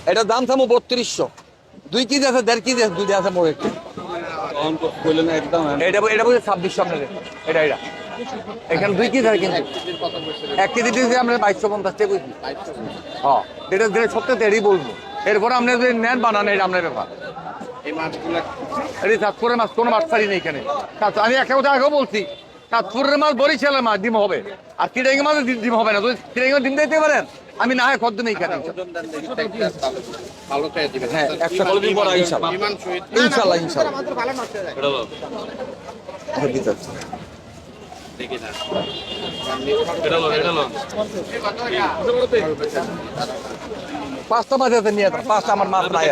এটা দাম থামো 3200। 2 কেজি আছে, 1.5 কেজি আছে, 2টা আছে মোড় একটু। এটা এটা বলছে 2600 আপনাদের। এটা এটা এখানে 2 কেজি আছে কিন্তু 1 কেজি দিয়েছি আমরা 2250 টাকা কইছি। হ্যাঁ, এটা যেটা সত্যি এটাই বলবো। এরপরে আপনি যদি নেন বানান, এটা আপনার ব্যাপার। এই মাছগুলা এটা চাঁদপুরের মাছ, কোনো মাছ ছাড়ি নেই এখানে। আমি একটা কথা আগেও বলছি, চাঁদপুরের মাছ বরিশালের মাছ ডিম হবে, আর চিটাঙ্গি মাছ ডিম হবে না। যদি চিটাঙ্গি মাছ ডিম দিতে পারেন, আমি না হয় খদ্দ নেই এখানে। ভালো খেয়ে দিবেন। হ্যাঁ, 100 কলমি পড়া ইনশাআল্লাহ। বিমান শহীদ ইনশাআল্লাহ ইনশাআল্লাহ। দেখি না। পাঁচটা মাছ আছে, নিয়ে যান। পাঁচটা আমার মাছ নাই।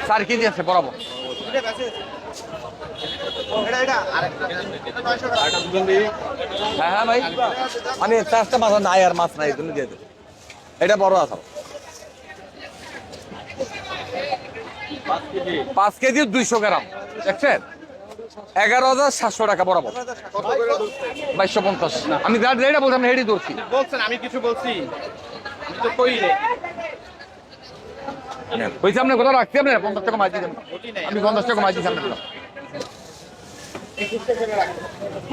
4 কেজি আছে বরাবর। হ্যাঁ হ্যাঁ ভাই, আমি 4টা মাছ নাই, আর মাছ নাই, তুমি দিয়ে দেবে। এটা বড় আছে 5 কেজি 200 গ্রাম, দেখছেন? 11,700 টাকা বরাবর। 2250। আমি যেটা বললাম হেডি ধরছি। বলছেন, আমি কিছু বলছি? আমি তো কই রে। বলছি আপনি কোথাও রাখছি, আপনি 50 টাকা মাছ দিবেন। আমি 50 টাকা মাছ দিচ্ছি আপনার।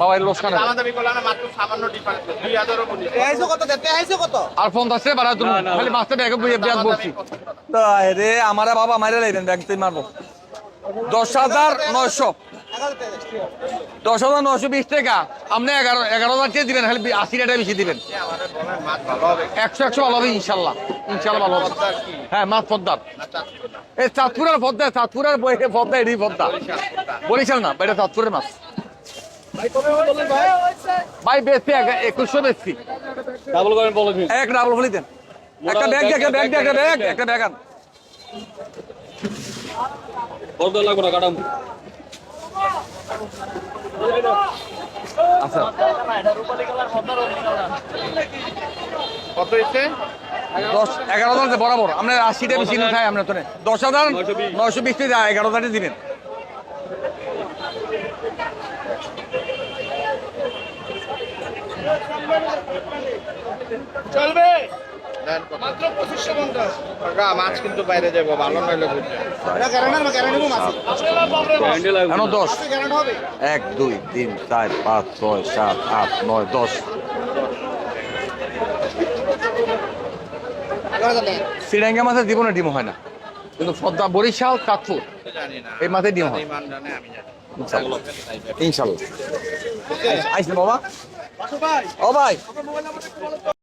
বাবা এই লোসকান দামাদামি করলে না, মাত্র সামান্য ডিফারেন্স। 2000 ও বলি। আর 50 টাকা বাড়া তুমি খালি মাছটা ব্যাগ ব্যাগ বলছি। রে আমারে বাবা মাইরে লাইবেন, ব্যাগ তুই মারবো। 10,900। 10,920 টাকা। আপনি 11,000 টাকা দিবেন, খালি 80 টাকা বেশি দিবেন। আমারে বলেন মাছ ভালো হবে। 100 ভালো হবে ইনশাল্লাহ। ইনশাল্লাহ ভালো হবে। হ্যাঁ, মাছ পদ্মার। এই চাঁদপুরের পদ্মা, চাঁদপুরের পদ্মা, এডি পদ্মা। বরিশাল না, এটা চাঁদপুরের মাছ। ভাই বেশি 2100 বেশি। ডাবল করেন বলে দিন। এক ডাবল বলি দেন। একটা ব্যাগ দিয়ে, একটা ব্যাগ দিয়ে, একটা ব্যাগ, একটা ব্যাগ আন। বড় লাগবে না কাটাম। আচ্ছা, কত হইছে? 11,000 বরাবর। আপনার 80টা বেশি না খাই আপনার তো 10,920 টাকা 11,000 দিবেন। চলবে মাত্র 2550 টাকা। মাছ কিন্তু বাইরে যাবো, ভালো নইলে বুঝছে। এটা গ্যারান্টি না, গ্যারান্টি মাছ গ্যারান্টি লাগবে। কেন 10? গ্যারান্টি হবে। 1 2 3 4 5 6 7 8 9 10। শ্রীলঙ্কা মাছের জীবনে ডিম হয় না, কিন্তু পদ্মা, বরিশাল, চাঁদপুর জানি না। এই মাছের ডিম হয় ইমান জানে, আমি জানি। ইনশাল্লাহ। ইনশাল্লাহ। আইসেন বাবা। ও ভাই।